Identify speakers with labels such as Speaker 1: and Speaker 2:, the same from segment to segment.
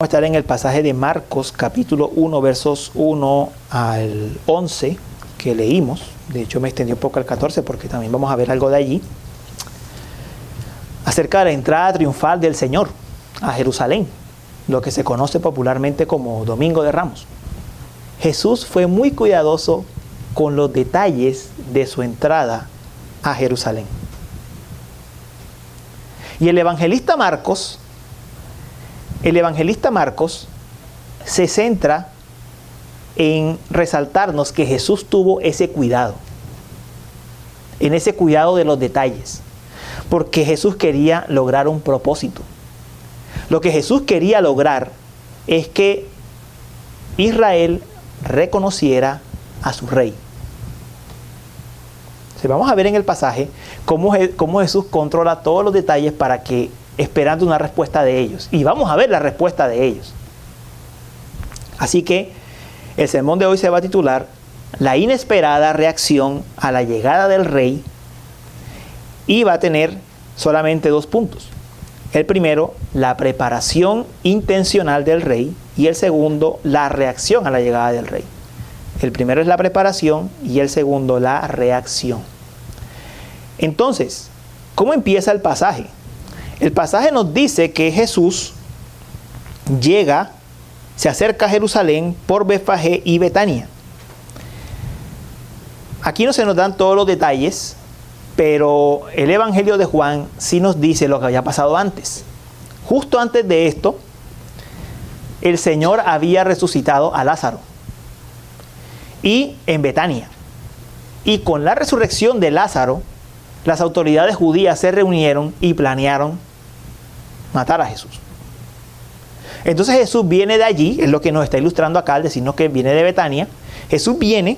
Speaker 1: Vamos a estar en el pasaje de Marcos, capítulo 1, versos 1 al 11, que leímos. De hecho, me extendí un poco al 14 porque también vamos a ver algo de allí. Acerca de la entrada triunfal del Señor a Jerusalén, lo que se conoce popularmente como Domingo de Ramos. Jesús fue muy cuidadoso con los detalles de su entrada a Jerusalén. Y el evangelista Marcos se centra en resaltarnos que Jesús tuvo ese cuidado, en ese cuidado de los detalles, porque Jesús quería lograr un propósito. Lo que Jesús quería lograr es que Israel reconociera a su rey. Vamos a ver en el pasaje cómo Jesús controla todos los detalles para que, esperando una respuesta de ellos. Y vamos a ver la respuesta de ellos. Así que el sermón de hoy se va a titular La inesperada reacción a la llegada del rey, y va a tener solamente 2 puntos. El primero, la preparación intencional del rey, y el segundo, la reacción a la llegada del rey. El primero es la preparación y el segundo la reacción. Entonces, ¿cómo empieza el pasaje? El pasaje nos dice que Jesús se acerca a Jerusalén por Betfagé y Betania. Aquí no se nos dan todos los detalles, pero el Evangelio de Juan sí nos dice lo que había pasado antes. Justo antes de esto, el Señor había resucitado a Lázaro, y en Betania. Y con la resurrección de Lázaro, las autoridades judías se reunieron y planearon matar a Jesús. Entonces Jesús viene de allí, es lo que nos está ilustrando acá al decirnos que viene de Betania. Jesús viene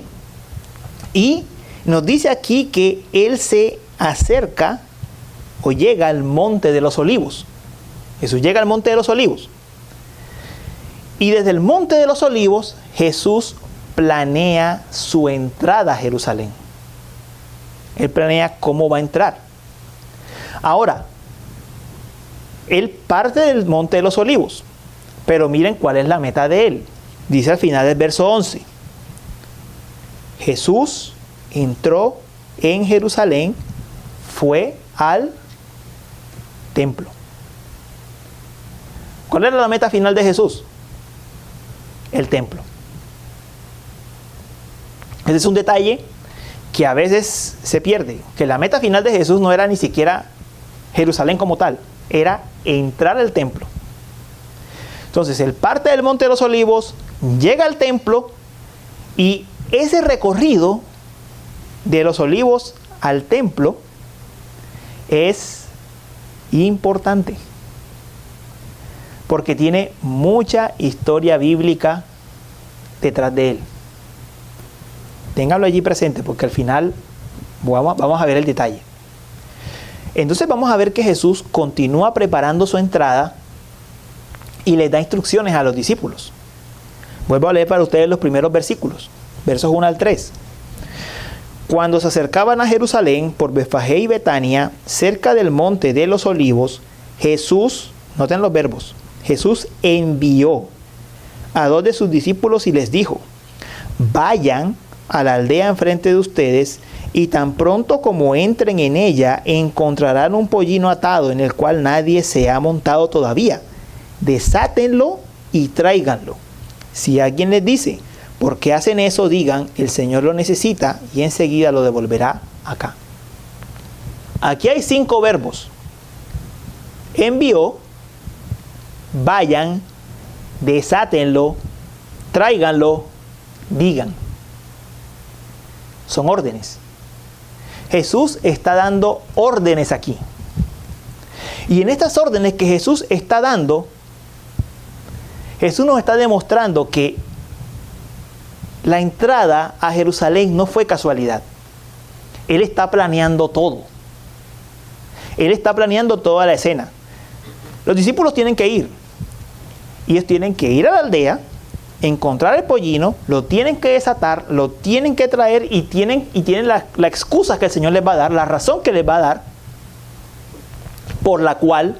Speaker 1: y nos dice aquí que Él se acerca o llega al Monte de los Olivos. Jesús llega al Monte de los Olivos. Y desde el Monte de los Olivos, Jesús planea su entrada a Jerusalén. Él planea cómo va a entrar. Ahora, Él parte del Monte de los Olivos, pero miren cuál es la meta de Él. Dice al final del verso 11: Jesús entró en Jerusalén, fue al templo. ¿Cuál era la meta final de Jesús? El templo. Ese es un detalle que a veces se pierde, que la meta final de Jesús no era ni siquiera Jerusalén como tal, era entrar al templo. Entonces, Él parte del Monte de los Olivos, llega al templo, y ese recorrido de los Olivos al templo es importante, porque tiene mucha historia bíblica detrás de Él. Ténganlo allí presente, porque al final vamos a ver el detalle. Entonces vamos a ver que Jesús continúa preparando su entrada y les da instrucciones a los discípulos. Vuelvo a leer para ustedes los primeros versículos, versos 1 al 3. Cuando se acercaban a Jerusalén por Betfagé y Betania, cerca del Monte de los Olivos, Jesús, noten los verbos, Jesús envió a 2 de sus discípulos y les dijo: vayan a la aldea enfrente de ustedes, y tan pronto como entren en ella, encontrarán un pollino atado en el cual nadie se ha montado todavía. Desátenlo y tráiganlo. Si alguien les dice: ¿por qué hacen eso?, digan: el Señor lo necesita y enseguida lo devolverá acá. Aquí hay 5 verbos: envió, vayan, desátenlo, tráiganlo, digan. Son órdenes. Jesús está dando órdenes aquí. Y en estas órdenes que Jesús está dando, Jesús nos está demostrando que la entrada a Jerusalén no fue casualidad. Él está planeando todo. Él está planeando toda la escena. Los discípulos tienen que ir. Ellos tienen que ir a la aldea, encontrar el pollino, lo tienen que desatar, lo tienen que traer, y tienen la excusa que el Señor les va a dar, la razón que les va a dar, por la cual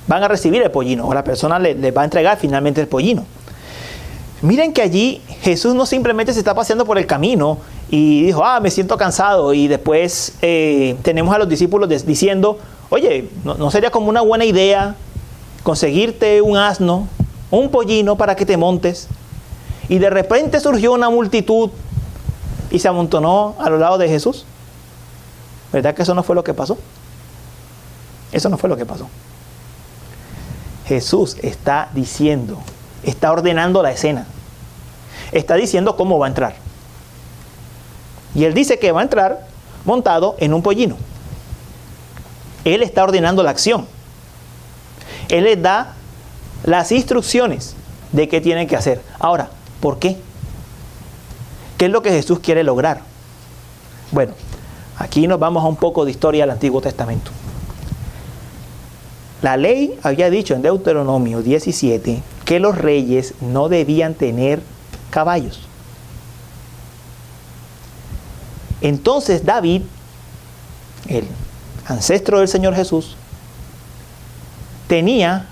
Speaker 1: van a recibir el pollino, o la persona les va a entregar finalmente el pollino. Miren que allí Jesús no simplemente se está paseando por el camino y dijo, me siento cansado, y después tenemos a los discípulos diciendo, oye, ¿no sería como una buena idea conseguirte un asno, un pollino para que te montes? Y de repente surgió una multitud y se amontonó a los lados de Jesús. ¿Verdad que eso no fue lo que pasó? Eso no fue lo que pasó. Jesús está diciendo, está ordenando la escena. Está diciendo cómo va a entrar. Y Él dice que va a entrar montado en un pollino. Él está ordenando la acción. Él les da las instrucciones de qué tienen que hacer. Ahora, ¿por qué? ¿Qué es lo que Jesús quiere lograr? Bueno, aquí nos vamos a un poco de historia del Antiguo Testamento. La ley había dicho en Deuteronomio 17 que los reyes no debían tener caballos. Entonces David, el ancestro del Señor Jesús, tenía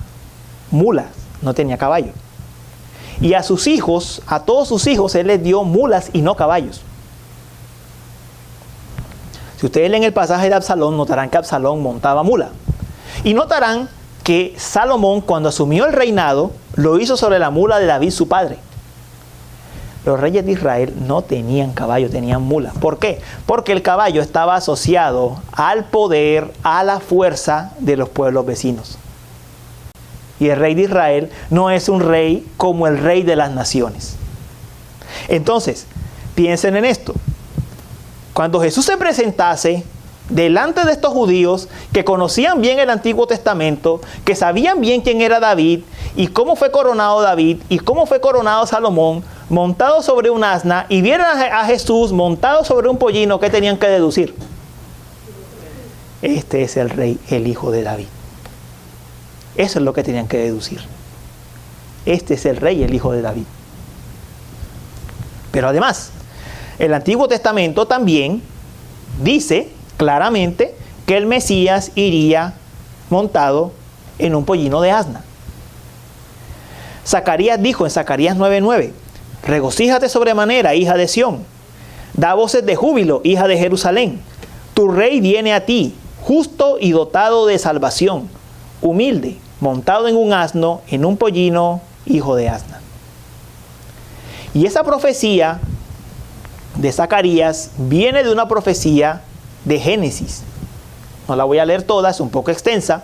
Speaker 1: mulas, no tenía caballo. Y a sus hijos, a todos sus hijos, Él les dio mulas y no caballos. Si ustedes leen el pasaje de Absalón, notarán que Absalón montaba mula. Y notarán que Salomón, cuando asumió el reinado, lo hizo sobre la mula de David, su padre. Los reyes de Israel no tenían caballo, tenían mulas. ¿Por qué? Porque el caballo estaba asociado al poder, a la fuerza de los pueblos vecinos. Y el rey de Israel no es un rey como el rey de las naciones. Entonces, piensen en esto. Cuando Jesús se presentase delante de estos judíos que conocían bien el Antiguo Testamento, que sabían bien quién era David y cómo fue coronado David y cómo fue coronado Salomón, montado sobre un asna, y vieron a Jesús montado sobre un pollino, ¿qué tenían que deducir? Este es el rey, el hijo de David. Eso es lo que tenían que deducir. Este es el rey, el hijo de David. Pero además, el Antiguo Testamento también dice claramente que el Mesías iría montado en un pollino de asna. Zacarías dijo en Zacarías 9:9, regocíjate sobremanera, hija de Sión, da voces de júbilo, hija de Jerusalén, tu rey viene a ti, justo y dotado de salvación, humilde, montado en un asno, en un pollino, hijo de asna. Y esa profecía de Zacarías viene de una profecía de Génesis. No la voy a leer toda, es un poco extensa,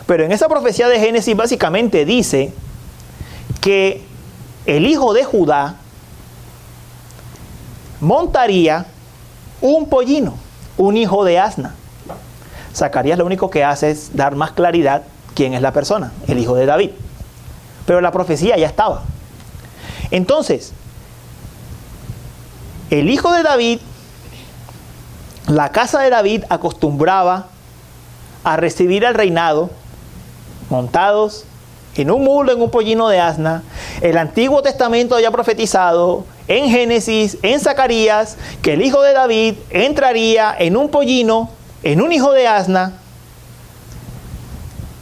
Speaker 1: pero en esa profecía de Génesis básicamente dice que el hijo de Judá montaría un pollino, un hijo de asna. Zacarías lo único que hace es dar más claridad quién es la persona, el hijo de David. Pero la profecía ya estaba. Entonces, el hijo de David, la casa de David acostumbraba a recibir el reinado montados en un mulo, en un pollino de asna. El Antiguo Testamento había profetizado en Génesis, en Zacarías, que el hijo de David entraría en un pollino, en un hijo de asna.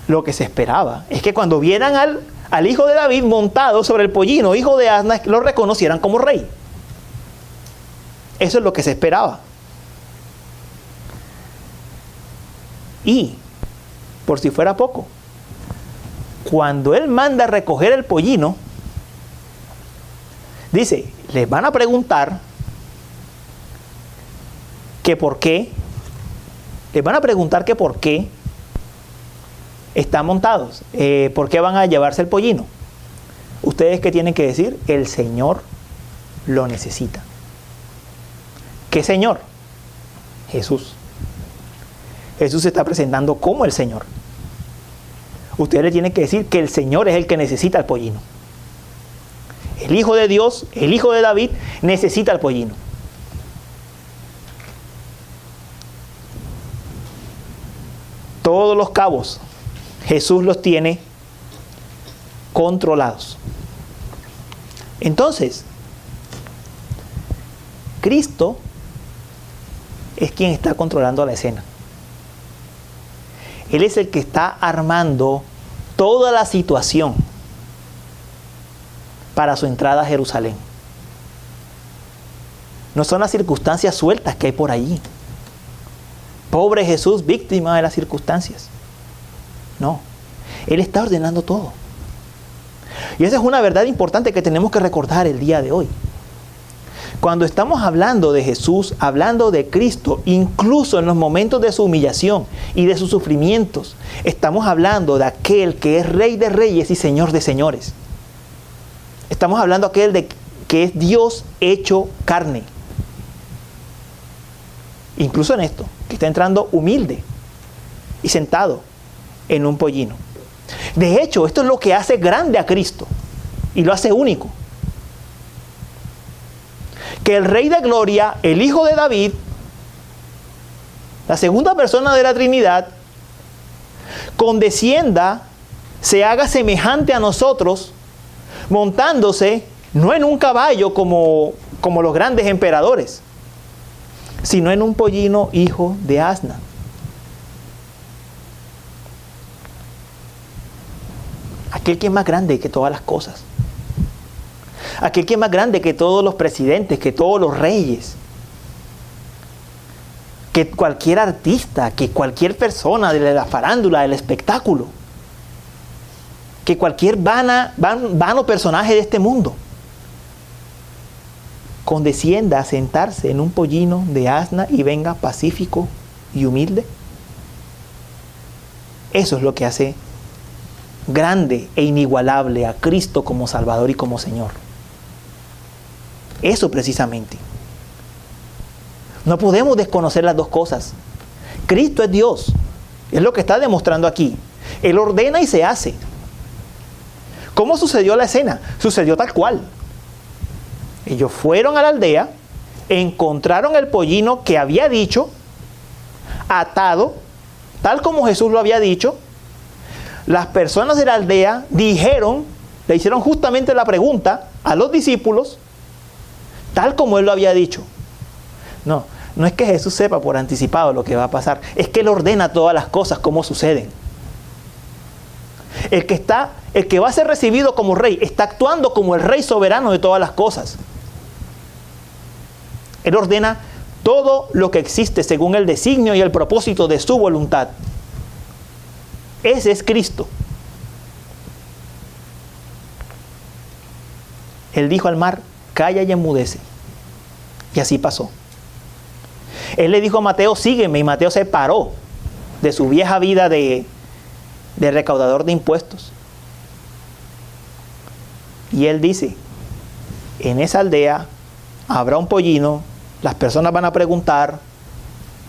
Speaker 1: Lo que se esperaba es que cuando vieran al hijo de David montado sobre el pollino, hijo de asna, lo reconocieran como rey. Eso es lo que se esperaba. Y, por si fuera poco, cuando él manda a recoger el pollino, dice, les van a preguntar que por qué, les van a preguntar que por qué están montados, por qué van a llevarse el pollino. ¿Ustedes qué tienen que decir? El Señor lo necesita. ¿Qué Señor? Jesús. Jesús se está presentando como el Señor. Ustedes le tienen que decir que el Señor es el que necesita el pollino. El Hijo de Dios, el Hijo de David, necesita el pollino. Todos los cabos, Jesús los tiene controlados. Entonces, Cristo es quien está controlando la escena. Él es el que está armando toda la situación para su entrada a Jerusalén. No son las circunstancias sueltas que hay por allí. Pobre Jesús, víctima de las circunstancias. No, Él está ordenando todo. Y esa es una verdad importante que tenemos que recordar el día de hoy. Cuando estamos hablando de Jesús, hablando de Cristo, incluso en los momentos de su humillación y de sus sufrimientos, estamos hablando de aquel que es Rey de Reyes y Señor de Señores. Estamos hablando de aquel que es Dios hecho carne. Incluso en esto, que está entrando humilde y sentado en un pollino. De hecho, esto es lo que hace grande a Cristo y lo hace único. Que el Rey de Gloria, el Hijo de David, la segunda persona de la Trinidad, condescienda, se haga semejante a nosotros, montándose no en un caballo como los grandes emperadores, sino en un pollino hijo de asna. Aquel que es más grande que todas las cosas. Aquel que es más grande que todos los presidentes, que todos los reyes. Que cualquier artista, que cualquier persona de la farándula, del espectáculo. Que cualquier vano personaje de este mundo. Condescienda a sentarse en un pollino de asna y venga pacífico y humilde. Eso es lo que hace grande e inigualable a Cristo como Salvador y como Señor. Eso precisamente. No podemos desconocer las dos cosas. Cristo es Dios. Es lo que está demostrando aquí. Él ordena y se hace. ¿Cómo sucedió la escena? Sucedió tal cual. Ellos fueron a la aldea, encontraron el pollino que había dicho, atado, tal como Jesús lo había dicho. Las personas de la aldea le hicieron justamente la pregunta a los discípulos, tal como Él lo había dicho. No es que Jesús sepa por anticipado lo que va a pasar, es que Él ordena todas las cosas como suceden. El que va a ser recibido como rey, está actuando como el rey soberano de todas las cosas. Él ordena todo lo que existe según el designio y el propósito de su voluntad. Ese es Cristo. Él dijo al mar, calla y enmudece. Y así pasó. Él le dijo a Mateo, sígueme, y Mateo se paró de su vieja vida de recaudador de impuestos. Y él dice, en esa aldea habrá un pollino, las personas van a preguntar,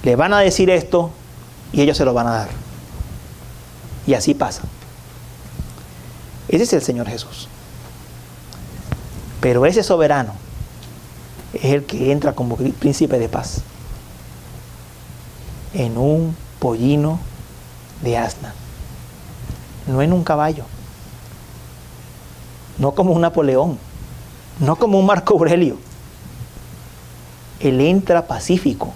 Speaker 1: le van a decir esto, y ellos se lo van a dar. Y así pasa. Ese es el Señor Jesús. Pero ese soberano es el que entra como príncipe de paz en un pollino de asna, no en un caballo, no como un Napoleón, no como un Marco Aurelio. Él entra pacífico.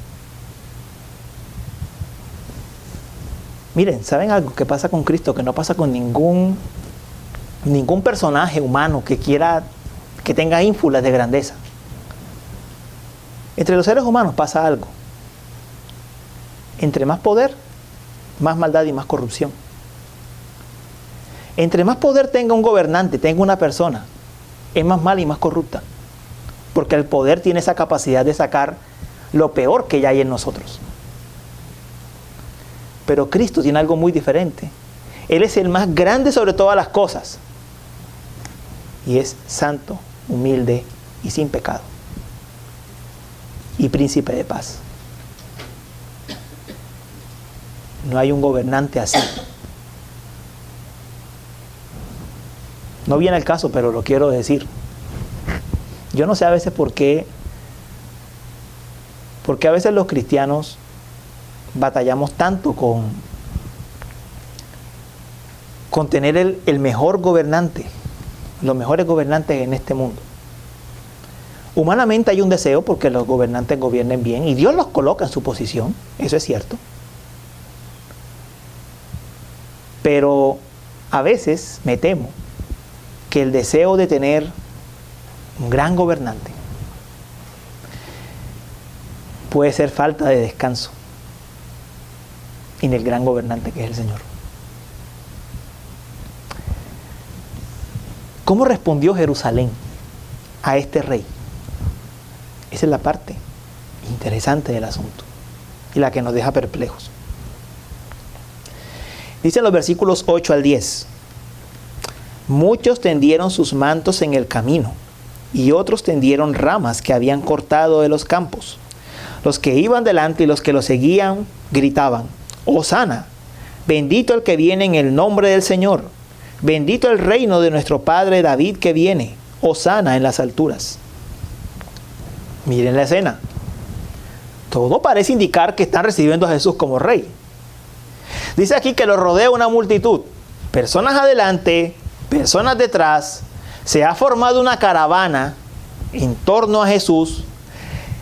Speaker 1: Miren, ¿saben algo que pasa con Cristo que no pasa con ningún personaje humano que tenga ínfulas de grandeza? Entre los seres humanos pasa algo. Entre más poder, más maldad y más corrupción. Entre más poder tenga un gobernante, tenga una persona, es más mala y más corrupta. Porque el poder tiene esa capacidad de sacar lo peor que ya hay en nosotros. Pero Cristo tiene algo muy diferente. Él es el más grande sobre todas las cosas. Y es santo, humilde y sin pecado. Y príncipe de paz. No hay un gobernante así. No viene el caso, pero lo quiero decir. Yo no sé a veces por qué a veces los cristianos batallamos tanto con tener el mejor gobernante, los mejores gobernantes en este mundo. Humanamente hay un deseo porque los gobernantes gobiernen bien y Dios los coloca en su posición, eso es cierto. Pero A veces me temo que el deseo de tener un gran gobernante puede ser falta de descanso en el gran gobernante que es el Señor. ¿Cómo respondió Jerusalén a este rey? Esa es la parte interesante del asunto y la que nos deja perplejos. Dicen los versículos 8 al 10. Muchos tendieron sus mantos en el camino y otros tendieron ramas que habían cortado de los campos. Los que iban delante y los que lo seguían gritaban: Hosana, bendito el que viene en el nombre del Señor, bendito el reino de nuestro padre David que viene, Hosana en las alturas. Miren la escena. Todo parece indicar que están recibiendo a Jesús como rey. Dice aquí que lo rodea una multitud, personas adelante, personas detrás. Se ha formado una caravana en torno a Jesús.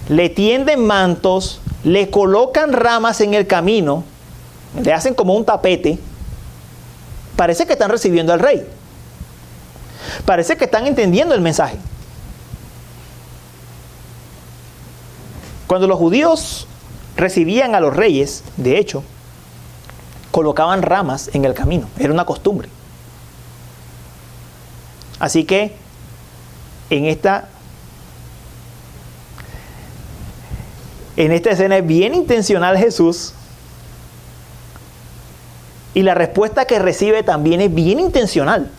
Speaker 1: Le tienden mantos, le colocan ramas en el camino, le hacen como un tapete. Parece que están recibiendo al rey. Parece que están entendiendo el mensaje. Cuando los judíos recibían a los reyes, de hecho, colocaban ramas en el camino. Era una costumbre. Así que en esta escena es bien intencional Jesús, y la respuesta que recibe también es bien intencional.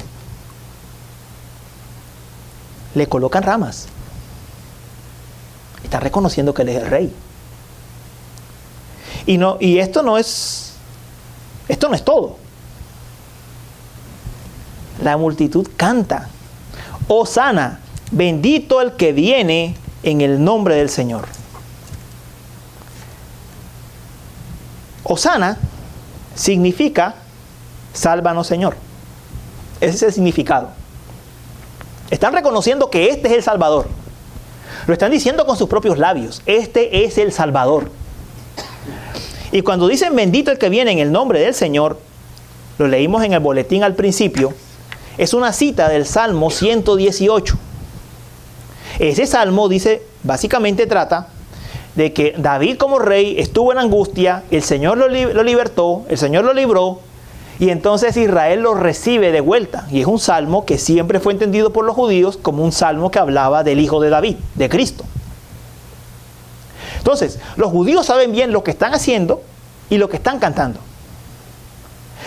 Speaker 1: Le colocan ramas. Está reconociendo que Él es el rey. Y esto no es todo. La multitud canta: Hosana, bendito el que viene en el nombre del Señor. Hosana significa sálvanos, Señor. Ese es el significado. Están reconociendo que este es el Salvador. Lo están diciendo con sus propios labios. Este es el Salvador. Y cuando dicen bendito el que viene en el nombre del Señor, lo leímos en el boletín al principio, es una cita del Salmo 118. Ese salmo básicamente trata de que David como rey estuvo en angustia, el Señor lo libertó, el Señor lo libró, y entonces Israel lo recibe de vuelta. Y es un salmo que siempre fue entendido por los judíos como un salmo que hablaba del Hijo de David, de Cristo. Entonces, los judíos saben bien lo que están haciendo y lo que están cantando.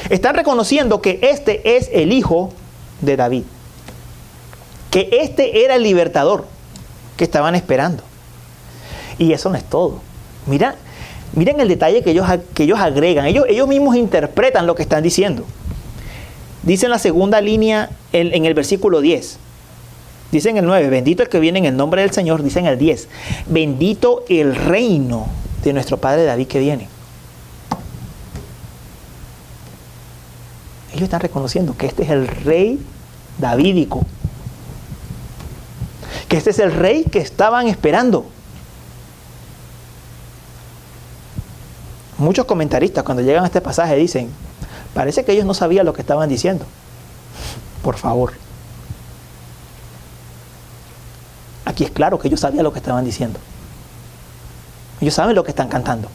Speaker 1: Están reconociendo que este es el Hijo de David, que este era el libertador que estaban esperando. Y eso no es todo. Miren el detalle que ellos agregan. Ellos mismos interpretan lo que están diciendo. Dice en la segunda línea, en el versículo 10. Dice en el 9, bendito el que viene en el nombre del Señor. Dice en el 10, bendito el reino de nuestro padre David que viene. Ellos están reconociendo que este es el rey davídico. Que este es el rey que estaban esperando. Muchos comentaristas cuando llegan a este pasaje dicen, parece que ellos no sabían lo que estaban diciendo. Por favor. Aquí es claro que ellos sabían lo que estaban diciendo. Ellos saben lo que están cantando.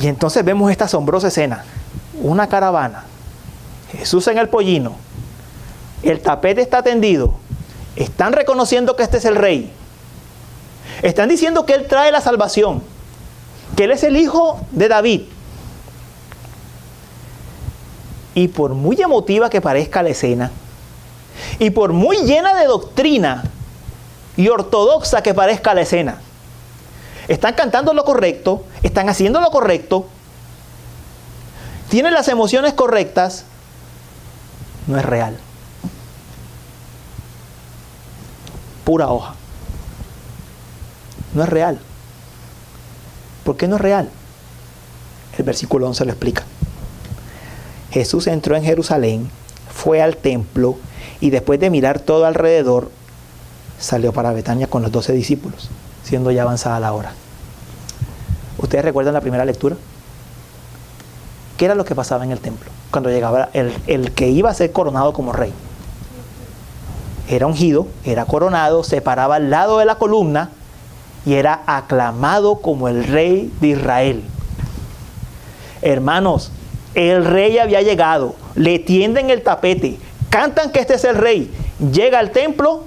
Speaker 1: Y entonces vemos esta asombrosa escena. Una caravana. Jesús en el pollino. El tapete está tendido. Están reconociendo que este es el rey. Están diciendo que Él trae la salvación. Que Él es el Hijo de David. Y por muy emotiva que parezca la escena, y por muy llena de doctrina y ortodoxa que parezca la escena, están cantando lo correcto, están haciendo lo correcto, tienen las emociones correctas, no es real. Pura hoja. No es real. ¿Por qué no es real? El versículo 11 lo explica. Jesús entró en Jerusalén, fue al templo y después de mirar todo alrededor, salió para Betania con los 12 discípulos, siendo ya avanzada la hora. ¿Ustedes recuerdan la primera lectura? ¿Qué era lo que pasaba en el templo cuando llegaba el que iba a ser coronado como rey? Era ungido, era coronado, se paraba al lado de la columna y era aclamado como el rey de Israel. Hermanos, el rey había llegado, le tienden el tapete, cantan que este es el rey, llega al templo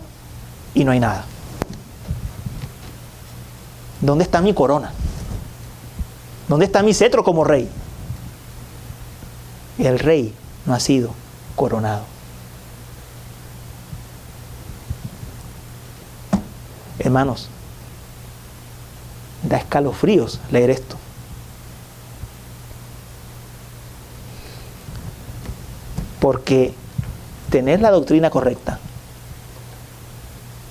Speaker 1: y no hay nada. ¿Dónde está mi corona? ¿Dónde está mi cetro como rey? El rey no ha sido coronado. Hermanos, da escalofríos leer esto. Porque tener la doctrina correcta,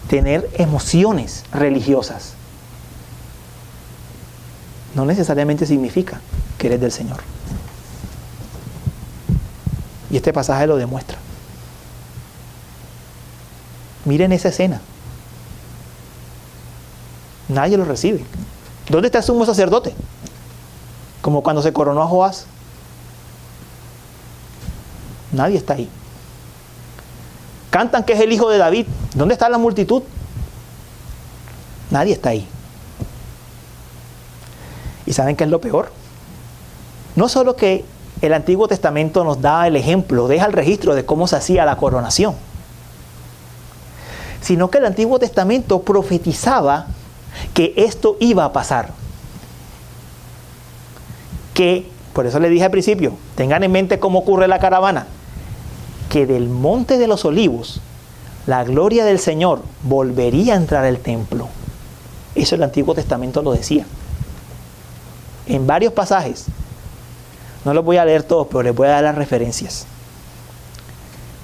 Speaker 1: tener emociones religiosas, no necesariamente significa que eres del Señor. Y este pasaje lo demuestra. Miren esa escena. Nadie lo recibe. ¿Dónde está el sumo sacerdote? Como cuando se coronó a Joás. Nadie está ahí. Cantan que es el hijo de David. ¿Dónde está la multitud? Nadie está ahí. ¿Y saben qué es lo peor? No solo que el Antiguo Testamento nos da el ejemplo, deja el registro de cómo se hacía la coronación, sino que el Antiguo Testamento profetizaba que esto iba a pasar. Que, por eso le dije al principio, tengan en mente cómo ocurre la caravana, que del Monte de los Olivos, la gloria del Señor volvería a entrar al templo. Eso el Antiguo Testamento lo decía. En varios pasajes. No los voy a leer todos, pero les voy a dar las referencias.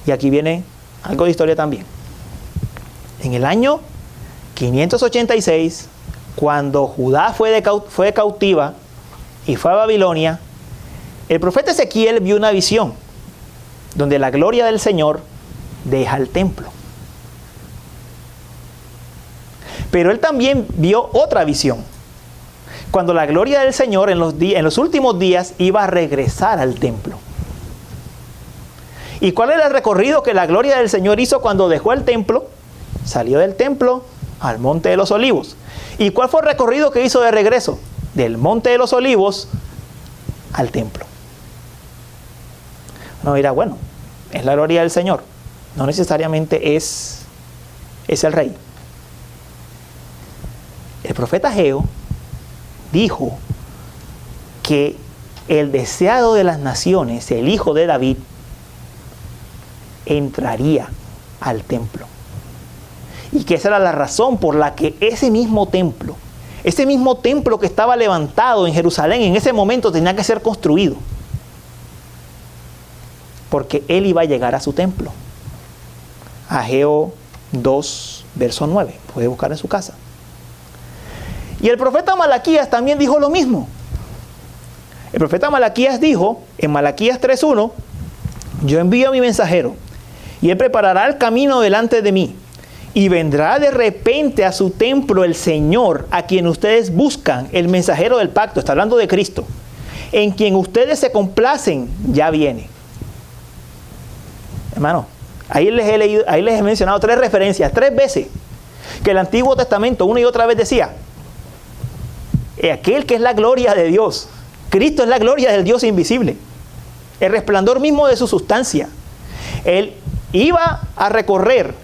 Speaker 1: Y aquí viene algo de historia también. En el año 586, cuando Judá fue cautiva y fue a Babilonia, el profeta Ezequiel vio una visión donde la gloria del Señor deja el templo. Pero él también vio otra visión, cuando la gloria del Señor en los últimos días iba a regresar al templo. ¿Y cuál era el recorrido que la gloria del Señor hizo cuando dejó el templo? Salió del templo al Monte de los Olivos. ¿Y cuál fue el recorrido que hizo de regreso? Del Monte de los Olivos al templo. Uno dirá, bueno, es la gloria del Señor. No necesariamente es el rey. El profeta Ageo dijo que el deseado de las naciones, el hijo de David, entraría al templo. Y que esa era la razón por la que ese mismo templo que estaba levantado en Jerusalén en ese momento tenía que ser construido. Porque él iba a llegar a su templo. Ageo 2, verso 9. Puede buscar en su casa. Y el profeta Malaquías también dijo lo mismo. El profeta Malaquías dijo en Malaquías 3:1: yo envío a mi mensajero y él preparará el camino delante de mí, y vendrá de repente a su templo el Señor, a quien ustedes buscan, el mensajero del pacto. Está hablando de Cristo. En quien ustedes se complacen, ya viene. Hermano, ahí les he mencionado 3 referencias, 3 veces, que el Antiguo Testamento una y otra vez decía: aquel que es la gloria de Dios. Cristo es la gloria del Dios invisible, el resplandor mismo de su sustancia. Él iba a recorrer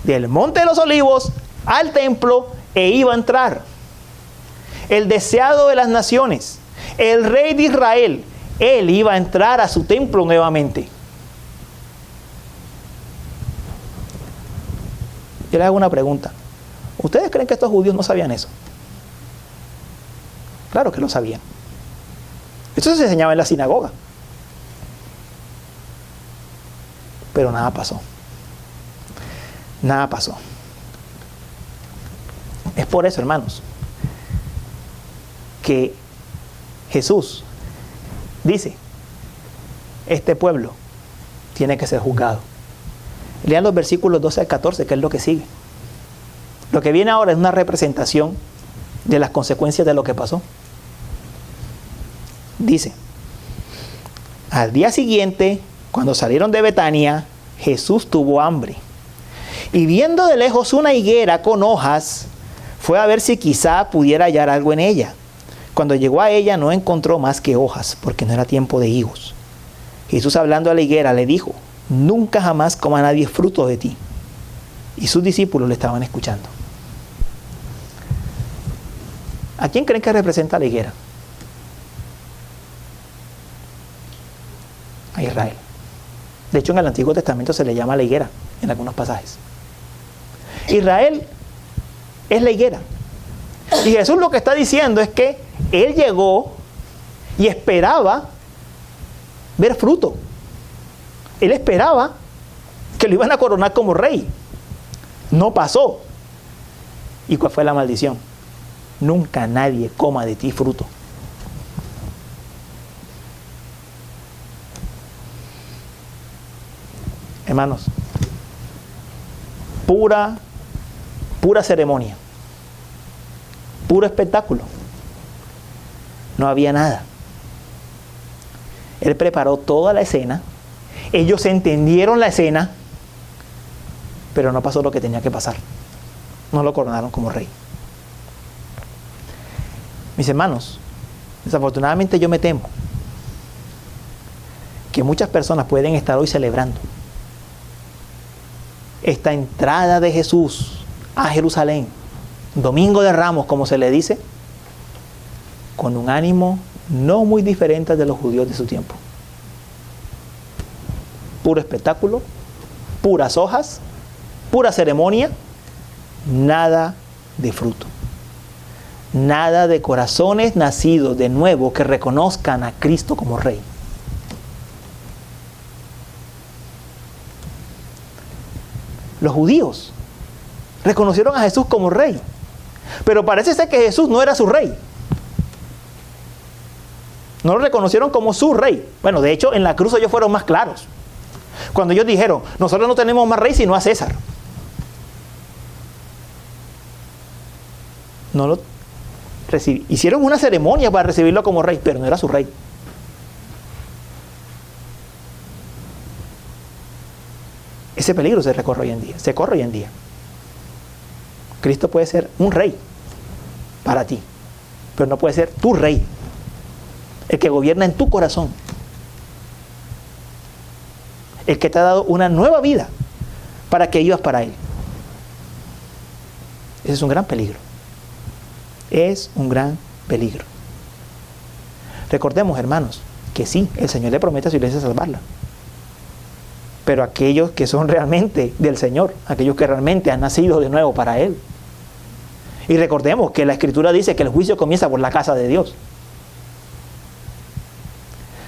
Speaker 1: del Monte de los Olivos al templo e iba a entrar. El deseado de las naciones, el rey de Israel, él iba a entrar a su templo nuevamente. Yo les hago una pregunta. ¿Ustedes creen que estos judíos no sabían eso? Claro que lo sabían. Esto se enseñaba en la sinagoga. Pero nada pasó. Nada pasó. Es por eso, hermanos, que Jesús dice: este pueblo tiene que ser juzgado. Lean los versículos 12 al 14, que es lo que sigue. Lo que viene ahora es una representación de las consecuencias de lo que pasó. Dice: Al día siguiente, cuando salieron de Betania, Jesús tuvo hambre. Y viendo de lejos una higuera con hojas, fue a ver si quizá pudiera hallar algo en ella. Cuando llegó a ella no encontró más que hojas, porque no era tiempo de higos. Jesús, hablando a la higuera, le dijo: nunca jamás coma nadie fruto de ti. Y sus discípulos le estaban escuchando. ¿A quién creen que representa la higuera? A Israel. De hecho, en el Antiguo Testamento se le llama la higuera en algunos pasajes. Israel es la higuera. Y Jesús lo que está diciendo es que Él llegó y esperaba ver fruto. Él esperaba que lo iban a coronar como rey. No pasó. ¿Y cuál fue la maldición? Nunca nadie coma de ti fruto. Hermanos, pura ceremonia, puro espectáculo. No había nada. Él preparó toda la escena, ellos entendieron la escena, pero no pasó lo que tenía que pasar. No lo coronaron como rey. Mis hermanos, desafortunadamente yo me temo que muchas personas pueden estar hoy celebrando esta entrada de Jesús a Jerusalén, Domingo de Ramos, como se le dice, con un ánimo no muy diferente de los judíos de su tiempo. Puro espectáculo, puras hojas, pura ceremonia, nada de fruto. Nada de corazones nacidos de nuevo que reconozcan a Cristo como Rey. Los judíos reconocieron a Jesús como Rey, pero parece ser que Jesús no era su Rey. No lo reconocieron como su Rey. Bueno, de hecho, en la cruz ellos fueron más claros. Cuando ellos dijeron: nosotros no tenemos más Rey sino a César. No lo hicieron una ceremonia para recibirlo como rey, pero no era su rey. Ese peligro se corre hoy en día. Cristo puede ser un rey para ti, pero no puede ser tu rey, el que gobierna en tu corazón, el que te ha dado una nueva vida para que vivas para Él. Ese es un gran peligro. Es un gran peligro. Recordemos, hermanos, que sí, el Señor le promete a su iglesia salvarla. Pero aquellos que son realmente del Señor, aquellos que realmente han nacido de nuevo para Él. Y recordemos que la Escritura dice que el juicio comienza por la casa de Dios.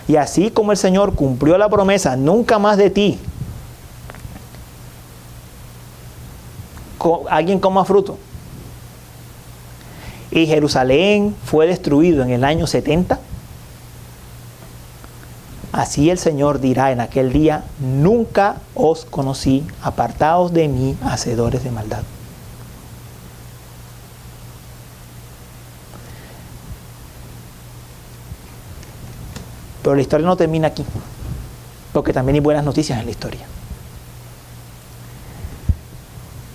Speaker 1: Y así como el Señor cumplió la promesa: nunca más de ti alguien coma fruto, y Jerusalén fue destruido en el año 70, así el Señor dirá en aquel día: nunca os conocí, apartaos de mí, hacedores de maldad. Pero la historia no termina aquí, porque también hay buenas noticias en la historia.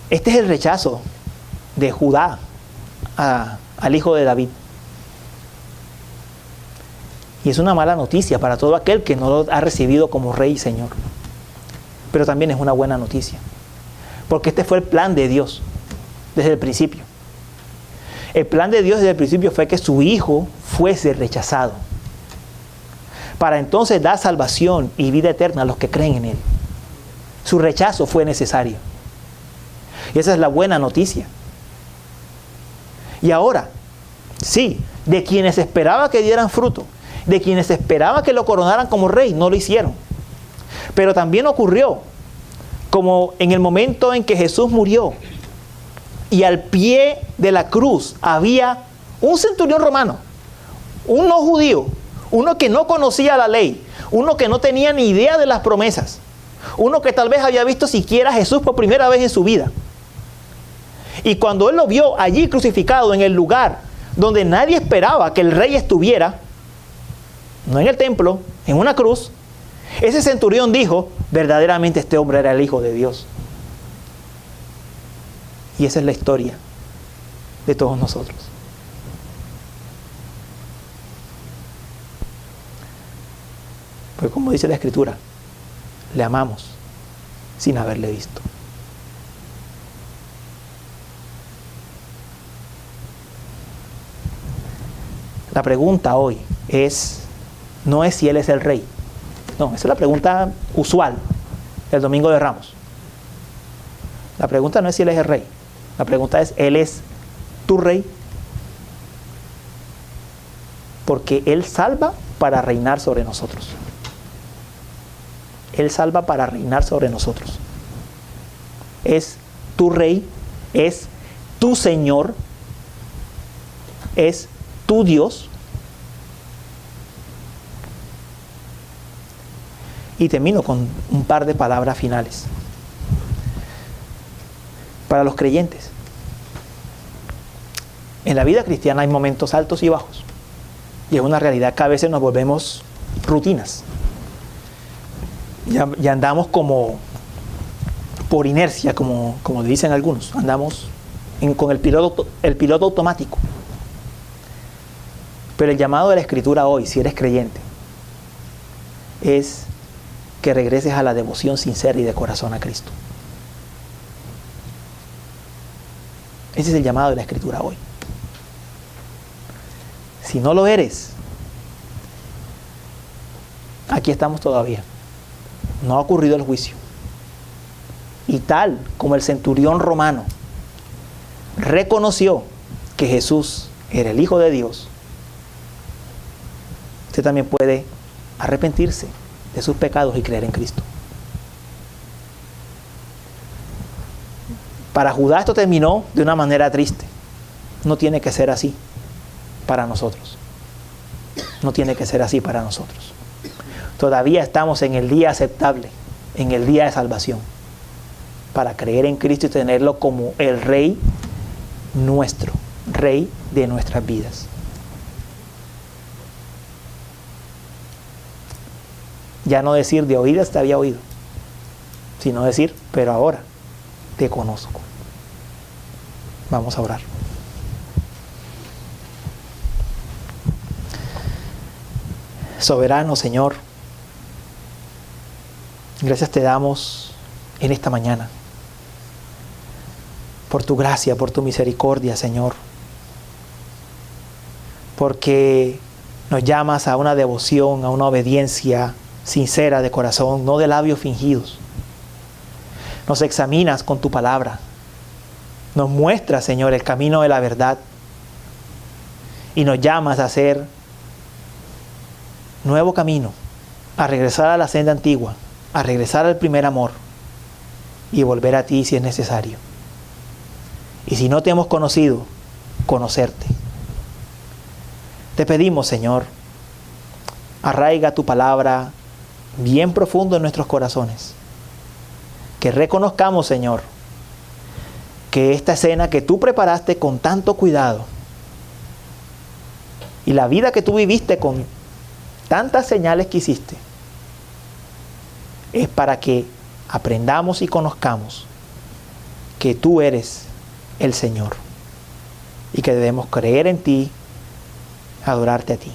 Speaker 1: Este es el rechazo de Judá al hijo de David. Y es una mala noticia para todo aquel que no lo ha recibido como Rey y Señor. Pero también es una buena noticia, porque este fue el plan de Dios desde el principio. El plan de Dios desde el principio fue que su hijo fuese rechazado, para entonces dar salvación y vida eterna a los que creen en Él. Su rechazo fue necesario. Y esa es la buena noticia. Y ahora, sí, de quienes esperaba que dieran fruto, de quienes esperaba que lo coronaran como rey, no lo hicieron. Pero también ocurrió, como en el momento en que Jesús murió, y al pie de la cruz había un centurión romano, un no judío, uno que no conocía la ley, uno que no tenía ni idea de las promesas, uno que tal vez había visto siquiera a Jesús por primera vez en su vida. Y cuando él lo vio allí crucificado en el lugar donde nadie esperaba que el rey estuviera, no en el templo, en una cruz, Ese centurión dijo, verdaderamente este hombre era el Hijo de Dios. Y esa es la historia de todos nosotros. Pues como dice la Escritura, le amamos sin haberle visto. La pregunta hoy no es si Él es el Rey. No, esa es la pregunta usual del Domingo de Ramos. La pregunta no es si Él es el Rey. La pregunta es, ¿Él es tu Rey? Porque Él salva para reinar sobre nosotros. Él salva para reinar sobre nosotros. Es tu Rey, es tu Señor, es tu Dios. Y termino con un par de palabras finales. Para los creyentes, en la vida cristiana hay momentos altos y bajos. Y es una realidad que a veces nos volvemos rutinas. Ya andamos como por inercia, como dicen algunos. Andamos con el piloto automático. Pero el llamado de la Escritura hoy, si eres creyente, es que regreses a la devoción sincera y de corazón a Cristo. Ese es el llamado de la Escritura hoy. Si no lo eres, aquí estamos todavía. No ha ocurrido el juicio. Y tal como el centurión romano reconoció que Jesús era el Hijo de Dios, usted también puede arrepentirse de sus pecados y creer en Cristo. Para Judá esto terminó de una manera triste. No tiene que ser así para nosotros. No tiene que ser así para nosotros. Todavía estamos en el día aceptable, en el día de salvación, para creer en Cristo y tenerlo como el Rey nuestro, Rey de nuestras vidas. Ya no decir de oídas te había oído, sino decir, pero ahora te conozco. Vamos a orar. Soberano Señor, gracias te damos en esta mañana por tu gracia, por tu misericordia, Señor, porque nos llamas a una devoción, a una obediencia sincera de corazón, no de labios fingidos. Nos examinas con tu palabra, nos muestras, Señor, el camino de la verdad y nos llamas a hacer nuevo camino, a regresar a la senda antigua, a regresar al primer amor y volver a ti si es necesario. Y si no te hemos conocido, conocerte. Te pedimos, Señor, arraiga tu palabra bien profundo en nuestros corazones. Que reconozcamos, Señor, que esta escena que tú preparaste con tanto cuidado y la vida que tú viviste con tantas señales que hiciste, es para que aprendamos y conozcamos que tú eres el Señor y que debemos creer en ti, adorarte a ti.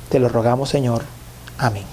Speaker 1: Te lo rogamos, Señor. Amén.